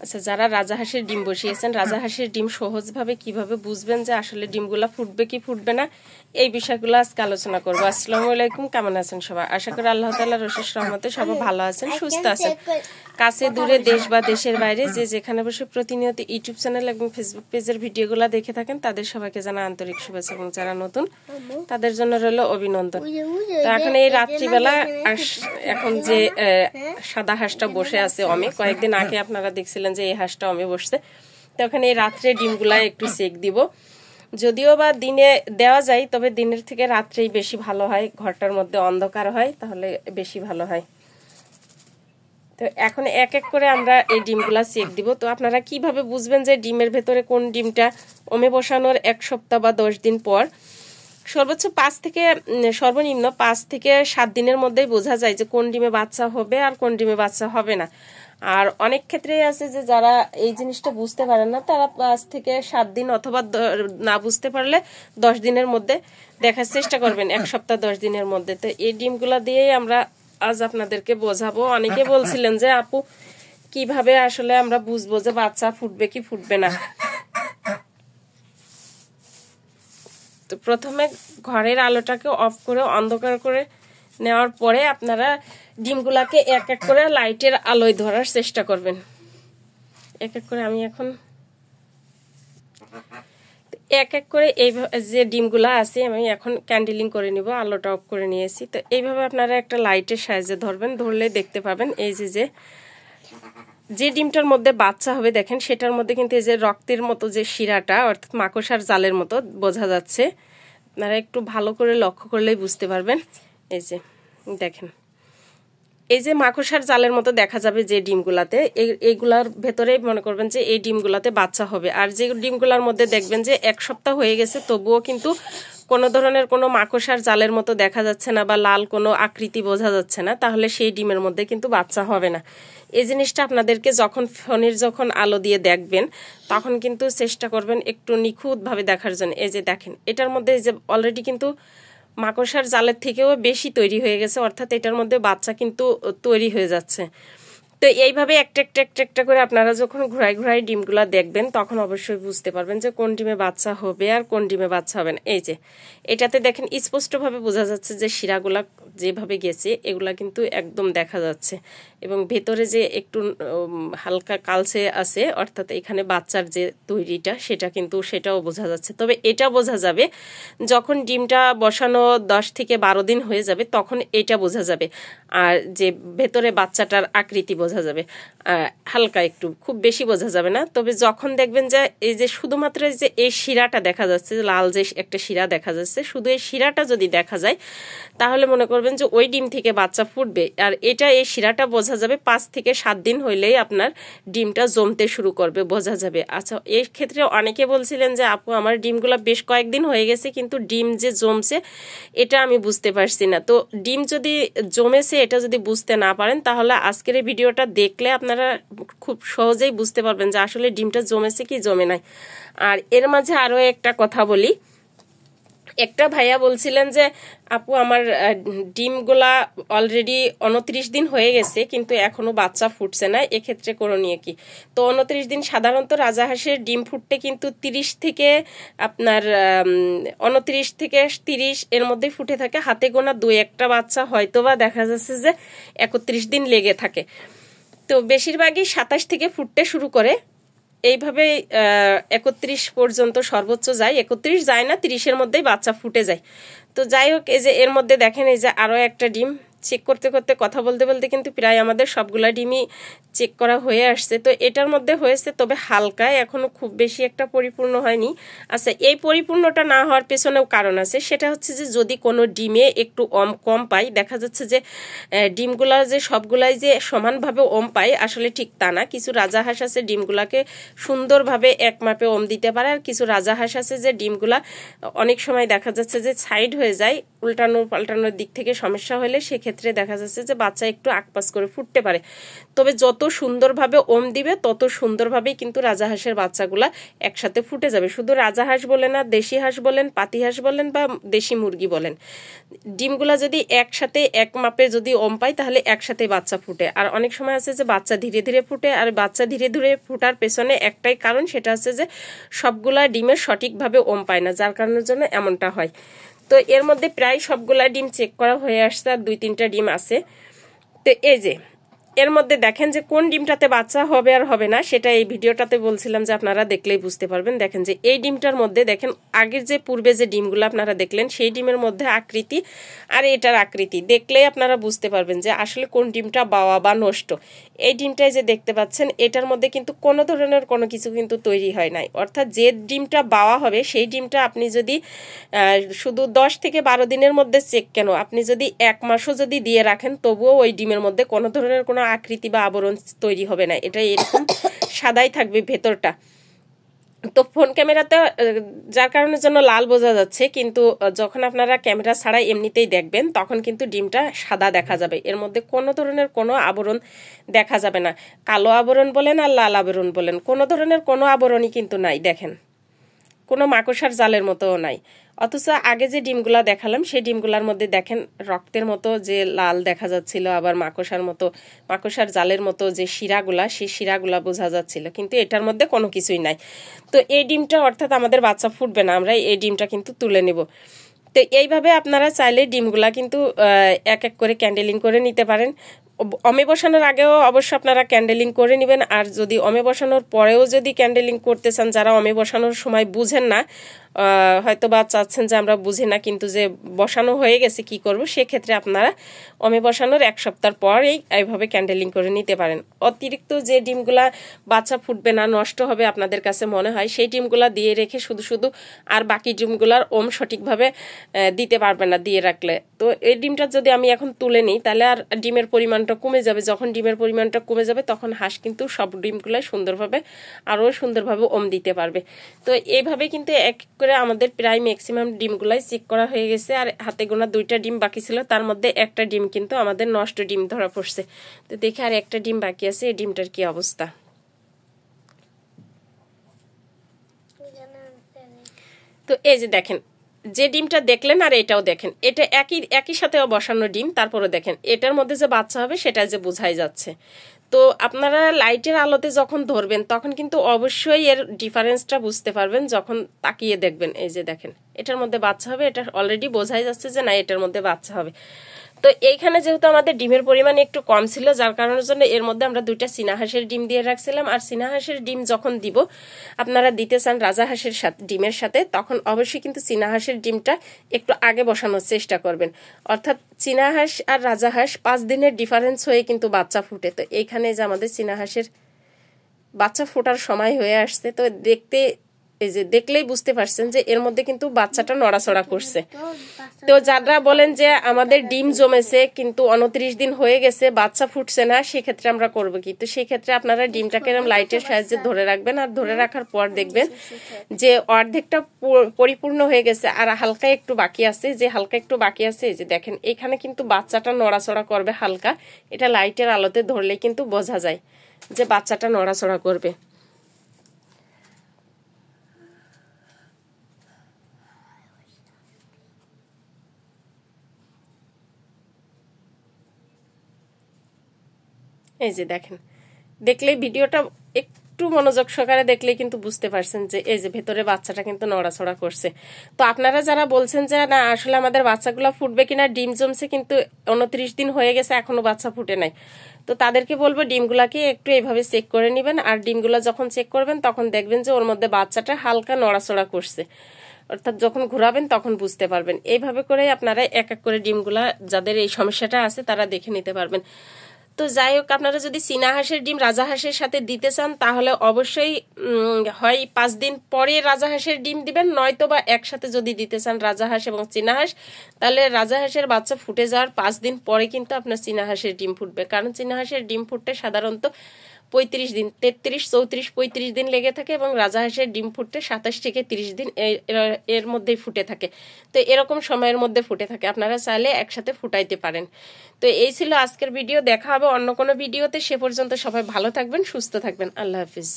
আচ্ছা, যারা রাজাহাঁসের ডিম বসিয়েছেন, রাজাহাঁসের ডিম সহজভাবে কিভাবে বুঝবেন যে আসলে ডিমগুলা ফুটবে কি ফুটবে না, এই বিষয়গুলো আজকে আলোচনা করবো। আসসালামু আলাইকুম, কেমন আছেন সবাই? আশা করি আল্লাহ তাআলার অশেষ রহমতে সবাই ভালো আছেন, সুস্থ আছেন। কাছে দূরে, দেশ বা দেশের বাইরে যে যেখানে বসে প্রতিনিয়ত ইউটিউব চ্যানেল এবং ফেসবুক পেজের ভিডিওগুলো দেখে থাকেন, তাদের সবাইকে জানা আন্তরিক শুভেচ্ছা, এবং যারা নতুন তাদের জন্য রইল অভিনন্দন। তো এখন এই রাত্রিবেলা এখন যে সাদা হাঁসটা বসে আছে অমে, কয়েকদিন আগে আপনারা দেখছিলেন যে এই হাঁসটা অমে বসছে। তো ওখানে এই রাত্রে ডিমগুলা একটু সেক দিব, যদিও বা দিনে দেওয়া যায়, তবে দিনের থেকে রাত্রেই বেশি ভালো হয়, ঘরটার মধ্যে অন্ধকার হয়, তাহলে বেশি ভালো হয়। তো এখন এক এক করে আমরা এই ডিমগুলা সেক দিব। তো আপনারা কিভাবে বুঝবেন যে ডিমের ভেতরে কোন ডিমটা ওমে বসানোর 1 সপ্তাহ বা 10 দিন পর, সর্বোচ্চ সর্বনিম্ন 5 থেকে 7 দিনের মধ্যেই বোঝা যায় যে কোন ডিমে বাচ্চা হবে আর কোন ডিমে বাচ্চা হবে না। আর অনেক ক্ষেত্রেই আছে যে যারা এই জিনিসটা বুঝতে পারেন না, তারা 5 থেকে 7 দিন অথবা না বুঝতে পারলে 10 দিনের মধ্যে দেখার চেষ্টা করবেন, 1 সপ্তাহ 10 দিনের মধ্যে। তো এই ডিমগুলা দিয়েই আমরা আজ আপনাদেরকে বোঝাবো। অনেকে বলছিলেন যে আপু কিভাবে আসলে আমরা বুঝবো যে বাচ্চা ফুটবে কি ফুটবে না। তো প্রথমে ঘরের আলোটাকে অফ করে অন্ধকার করে নেওয়ার পরে আপনারা ডিমগুলাকে এক এক করে লাইটের আলোয় ধরার চেষ্টা করবেন। এক এক করে আমি এখন এক এক করে এই যে ডিমগুলা আছে আমি এখন ক্যান্ডেলিং করে নিব, আলোটা অফ করে নিয়েছি। তো এইভাবে আপনারা একটা লাইটের সাহায্যে ধরবেন, ধরলে দেখতে পাবেন এই যে ডিমটার মধ্যে বাচ্চা হবে, দেখেন সেটার মধ্যে কিন্তু এই যে রক্তের মতো যে শিরাটা, অর্থাৎ মাকড়সার জালের মতো বোঝা যাচ্ছে। আপনারা একটু ভালো করে লক্ষ্য করলেই বুঝতে পারবেন। এই যে দেখেন, এই যে মাকড়সার জালের মতো দেখা যাবে যে ডিমগুলাতে, এইগুলার ভেতরে মনে করবেন যে এই ডিমগুলাতে বাচ্চা হবে। আর যে ডিমগুলার মধ্যে দেখবেন যে 1 সপ্তাহ হয়ে গেছে, তবুও কিন্তু কোনো ধরনের কোনো মাকড়সার জালের মতো দেখা যাচ্ছে না বা লাল কোনো আকৃতি বোঝা যাচ্ছে না, তাহলে সেই ডিমের মধ্যে কিন্তু বাচ্চা হবে না। এই জিনিসটা আপনাদেরকে যখন আলো দিয়ে দেখবেন, তখন কিন্তু চেষ্টা করবেন একটু নিখুঁতভাবে দেখার জন্য। এই যে দেখেন, এটার মধ্যে যে অলরেডি কিন্তু মাকড়সার জালের থেকেও বেশি তৈরি হয়ে গেছে, অর্থাৎ এটার মধ্যে বাচ্চা কিন্তু তৈরি হয়ে যাচ্ছে। তো এইভাবে একটা করে আপনারা যখন ঘুরাই ডিমগুলা দেখবেন, তখন অবশ্যই বুঝতে পারবেন যে কোন ডিমে বাচ্চা হবে আর কোন ডিমে বাচ্চা হবে না। এই যে এটাতে দেখেন স্পষ্টভাবে বোঝা যাচ্ছে যে শিরাগুলা যেভাবে গেছে এগুলা কিন্তু একদম দেখা যাচ্ছে, এবং ভেতরে যে একটু হালকা কালচে আছে, অর্থাৎ এখানে বাচ্চার যে তৈরিটা সেটাও বোঝা যাচ্ছে। তবে এটা বোঝা যাবে যখন ডিমটা বসানো 10 থেকে 12 দিন হয়ে যাবে, তখন এটা বোঝা যাবে। আর যে ভেতরে বাচ্চাটার আকৃতি বোঝা যাবে হালকা একটু, খুব বেশি বোঝা যাবে না। তবে যখন দেখবেন যে এই যে শুধুমাত্র যে এই শিরাটা দেখা যাচ্ছে, লাল যে একটা শিরা দেখা যাচ্ছে, শুধু এই শিরাটা যদি দেখা যায়, তাহলে মনে করবেন যে ওই ডিম থেকে বাচ্চা ফুটবে। আর এই শিরাটা বোঝা যাবে 5 থেকে 7 দিন হইলেই আপনার ডিমটা জমতে শুরু করবে, বোঝা যাবে। আচ্ছা, এই ক্ষেত্রে অনেকে বলছিলেন যে আপু আমার ডিমগুলো বেশ কয়েকদিন হয়ে গেছে, কিন্তু ডিম যে জমছে এটা আমি বুঝতে পারছি না। তো ডিম যদি জমেছে এটা যদি বুঝতে না পারেন, তাহলে আজকের এই ভিডিওটা দেখলে আপনারা খুব সহজেই বুঝতে পারবেন যে আসলে ডিমটা জমেছে কি জমে নাই। আর এর মাঝে আরো একটা কথা বলি, একটা ভাইয়া বলছিলেন যে আপু আমার ডিমগুলা অলরেডি 29 দিন হয়ে গেছে, কিন্তু এখনো বাচ্চা ফুটছে না, এক্ষেত্রে করণীয় কি? তো 29 দিন সাধারণত রাজাহাঁসের ডিম ফুটতে কিন্তু 30 থেকে আপনার 29 থেকে 30 এর মধ্যে ফুটে থাকে। হাতে গোনা 2-1টা বাচ্চা হয়তোবা দেখা যাচ্ছে যে 31 দিন লেগে থাকে। তো বেশিরভাগই 27 থেকে ফুটতে শুরু করে, এইভাবে 31 পর্যন্ত সর্বোচ্চ যায়, 31 যায় না, 30-এর মধ্যেই বাচ্চা ফুটে যায়। তো যাই হোক, এই যে এর মধ্যে দেখেন এই যে আরো একটা ডিম চেক করতে করতে কথা বলতে বলতে কিন্তু প্রায় আমাদের সবগুলা ডিমই চেক করা হয়ে আসছে। তো এটার মধ্যে হয়েছে, তবে হালকা, এখনো খুব বেশি একটা পরিপূর্ণ হয়নি। আচ্ছা, এই পরিপূর্ণটা না হওয়ার পেছনেও কারণ আছে, সেটা হচ্ছে যে যদি কোনো ডিমে একটু কম পাই, দেখা যাচ্ছে যে ডিমগুলা যে সবগুলাই যে সমানভাবে পায়, আসলে ঠিক তা না। কিছু রাজাহাঁস আছে ডিমগুলাকে সুন্দরভাবে এক মাপে দিতে পারে, আর কিছু রাজাহাঁস আছে যে ডিমগুলা অনেক সময় দেখা যাচ্ছে যে সাইড হয়ে যায়, উল্টানো পাল্টানোর দিক থেকে সমস্যা হলে সেক্ষেত্রে দেখা যাচ্ছে যে বাচ্চা একটু আকপাস করে ফুটতে পারে। তবে যত সুন্দরভাবে ওম দিবে তত সুন্দরভাবেই কিন্তু রাজাহাঁসের বাচ্চাগুলা একসাথে ফুটে যাবে। শুধু রাজাহাঁস বলেন না, দেশি হাঁস বলেন, পাতিহাঁস বলেন বা দেশি মুরগি বলেন, ডিমগুলা যদি একসাথে এক মাপে যদি ওম পায় তাহলে একসাথে বাচ্চা ফুটে। আর অনেক সময় আছে যে বাচ্চা ধীরে ধীরে ফুটে, আর বাচ্চা ধীরে ধীরে ফুটার পেছনে একটাই কারণ, সেটা হচ্ছে যে সবগুলা ডিমের সঠিকভাবে ওম পায় না, যার কারণের জন্য এমনটা হয়। তো এর মধ্যে প্রায় সবগুলা ডিম চেক করা হয়ে আসছে, আর 2-3টা ডিম আছে। তো এই যে এর মধ্যে দেখেন যে কোন ডিমটাতে বাচ্চা হবে আর হবে না, সেটা এই ভিডিওটাতে বলছিলাম যে আপনারা দেখলেই বুঝতে পারবেন। দেখেন যে এই ডিমটার মধ্যে দেখেন আগের যে পূর্বে যে ডিমগুলো আপনারা দেখলেন সেই ডিমের মধ্যে আকৃতি আর এটার আকৃতি দেখলেই আপনারা বুঝতে পারবেন যে আসলে কোন ডিমটা বাওয়া বা নষ্ট। এই ডিমটাই যে দেখতে পাচ্ছেন এটার মধ্যে কিন্তু কোনো ধরনের কোনো কিছু কিন্তু তৈরি হয় নাই, অর্থাৎ যে ডিমটা বাওয়া হবে সেই ডিমটা আপনি যদি শুধু 10 থেকে 12 দিনের মধ্যে চেক কেন, আপনি যদি 1 মাসও যদি দিয়ে রাখেন তবুও ওই ডিমের মধ্যে কোনো ধরনের কোনো আকৃতি বা আবরণ তৈরি হবে না, এটা এরকম সাদাই থাকবে ভেতরটা। তো ফোন ক্যামেরাতে যার কারণের জন্য লাল বোঝা যাচ্ছে, কিন্তু যখন আপনারা ক্যামেরা ছাড়া এমনিতেই দেখবেন তখন কিন্তু ডিমটা সাদা দেখা যাবে, এর মধ্যে কোনো ধরনের কোনো আবরণ দেখা যাবে না। কালো আবরণ বলেন আর লাল আবরণ বলেন, কোনো ধরনের কোনো আবরণই কিন্তু নাই, দেখেন কোনো মাকড়সার জালের মতোও নাই। অথচ আগে যে ডিমগুলা দেখালাম সেই ডিমগুলার মধ্যে দেখেন রক্তের মতো যে লাল দেখা যাচ্ছিল, আবার মাকড়সার জালের মতো যে শিরাগুলা, সেই শিরাগুলা বোঝা যাচ্ছিল, কিন্তু এটার মধ্যে কোনো কিছুই নাই। তো এই ডিমটা অর্থাৎ আমাদের বাচ্চা ফুটবে না, আমরা এই ডিমটা কিন্তু তুলে নেব। তো এইভাবে আপনারা চাইলে ডিমগুলা কিন্তু এক এক করে ক্যান্ডেলিং করে নিতে পারেন। অমে বসানোর আগেও অবশ্য আপনারা ক্যান্ডেলিং করে নেবেন, আর যদি অমে বসানোর পরেও যদি ক্যান্ডেলিং করতে চান, যারা অমে বসানোর সময় বুঝেন না, হয়তো বা চাচ্ছেন যে আমরা বুঝি না কিন্তু যে বসানো হয়ে গেছে কি করব, সেক্ষেত্রে আপনারা অমে বসানোর 1 সপ্তাহ পরেই এইভাবে ক্যান্ডেলিং করে নিতে পারেন। অতিরিক্ত যে ডিমগুলা বাচ্চা ফুটবে না, নষ্ট হবে আপনাদের কাছে মনে হয়, সেই ডিমগুলা দিয়ে রেখে শুধু আর বাকি ডিমগুলার ওম সঠিকভাবে দিতে পারবে না দিয়ে রাখলে। তো এই ডিমটা যদি আমি এখন তুলে নিই তাহলে আর ডিমের পরিমাণটা কমে যাবে, যখন ডিমের পরিমাণটা কমে যাবে তখন হাঁস কিন্তু সব ডিমগুলাই আরও সুন্দরভাবে ওম দিতে পারবে। তো এইভাবে কিন্তু এক করে আমাদের প্রায় ম্যাক্সিমাম ডিমগুলাই চেক করা হয়ে গেছে, আর হাতে গোনা 2টা ডিম বাকি ছিল, তার মধ্যে একটা ডিম কিন্তু আমাদের নষ্ট ডিম ধরা পড়ছে। তো দেখে আর একটা ডিম বাকি আছে, এই ডিমটার কি অবস্থা। তো এই যে দেখেন যে ডিমটা দেখলেন আর এটাও দেখেন, এটা একই সাথে বসানো ডিম, তারপরে দেখেন এটার মধ্যে যে বাচ্চা হবে সেটা যে বোঝাই যাচ্ছে। তো আপনারা লাইটের আলোতে যখন ধরবেন তখন কিন্তু অবশ্যই এর ডিফারেন্সটা বুঝতে পারবেন যখন তাকিয়ে দেখবেন। এই যে দেখেন এটার মধ্যে বাচ্চা হবে, এটা অলরেডি বোঝাই যাচ্ছে যে না এটার মধ্যে বাচ্চা হবে। তো এইখানে যেহেতু আমাদের ডিমের পরিমাণ একটু কম ছিল, যার কারণের জন্য এর মধ্যে আমরা 2টা চীনা হাঁসের ডিম দিয়ে রাখছিলাম। আর চীনা হাঁসের ডিম যখন দিব, আপনারা দিতে চান রাজাহাঁসের ডিমের সাথে, তখন অবশ্যই কিন্তু চীনা হাঁসের ডিমটা একটু আগে বসানোর চেষ্টা করবেন। অর্থাৎ চীনা হাঁস আর রাজাহাঁস 5 দিনের ডিফারেন্স হয়ে কিন্তু বাচ্চা ফুটে। তো এইখানে যে আমাদের চীনা হাঁসের বাচ্চা ফোটার সময় হয়ে আসছে, তো এই যে দেখলেই বুঝতে পারছেন যে এর মধ্যে কিন্তু বাচ্চাটা নড়াচড়া করছে। তো যারা বলেন যে আমাদের ডিম জমেছে কিন্তু 29 দিন হয়ে গেছে বাচ্চা ফুটছে না, সেক্ষেত্রে আমরা করব কি? তো সেক্ষেত্রে আপনারা ডিমটাকে এরকম লাইটের সাহায্যে ধরে রাখবেন, আর ধরে রাখার পর দেখবেন যে অর্ধেকটা পরিপূর্ণ হয়ে গেছে আর হালকা একটু বাকি আছে। যে হালকা একটু বাকি আছে, এই যে দেখেন এখানে কিন্তু বাচ্চাটা নড়াচড়া করবে হালকা, এটা লাইটের আলোতে ধরলে কিন্তু বোঝা যায় যে বাচ্চাটা নড়াচড়া করবে। এই যে দেখেন, দেখলেই ভিডিওটা একটু মনোযোগ সহকারে দেখলেই কিন্তু বুঝতে পারছেন যে এই যে ভেতরে বাচ্চাটা কিন্তু নড়াচড়া করছে। তো আপনারা যারা বলছেন যে না আসলে আমাদের বাচ্চাগুলো ফুটবে কিনা, ডিম জমছে কিন্তু 29 দিন হয়ে গেছে এখনো বাচ্চা ফুটে নাই, তো তাদেরকে বলবো ডিমগুলাকে একটু এইভাবে চেক করে নেবেন। আর ডিমগুলো যখন চেক করবেন তখন দেখবেন যে ওর মধ্যে বাচ্চাটা হালকা নড়াচড়া করছে, অর্থাৎ যখন ঘোরাবেন তখন বুঝতে পারবেন। এইভাবে করে আপনারা এক এক করে ডিমগুলা যাদের এই সমস্যাটা আছে তারা দেখে নিতে পারবেন। তো যাই হোক, আপনারা যদি চীনা হাঁসের ডিম রাজাহাঁসের সাথে দিতে চান তাহলে অবশ্যই হয় 5 দিন পরে রাজাহাঁসের ডিম দিবেন, নয়তো বা একসাথে যদি দিতে চান রাজাহাঁস এবং চীনা হাঁস, তাহলে রাজাহাঁসের বাচ্চা ফুটে যাওয়ার 5 দিন পরে কিন্তু আপনার চীনা হাঁসের ডিম ফুটবে। কারণ চীনা হাঁসের ডিম ফুটতে সাধারণত 35 দিন, 33, 34, 35 দিন লেগে থাকে এবং রাজাহাঁসের ডিম ফুটতে 27 থেকে 30 দিন এর মধ্যেই ফুটে থাকে। তো এরকম সময়ের মধ্যে ফুটে থাকে, আপনারা চাইলে একসাথে ফুটাইতে পারেন। তো এই ছিল আজকের ভিডিও, দেখা হবে অন্য কোনো ভিডিওতে। সে পর্যন্ত সবাই ভালো থাকবেন, সুস্থ থাকবেন। আল্লাহ হাফিজ।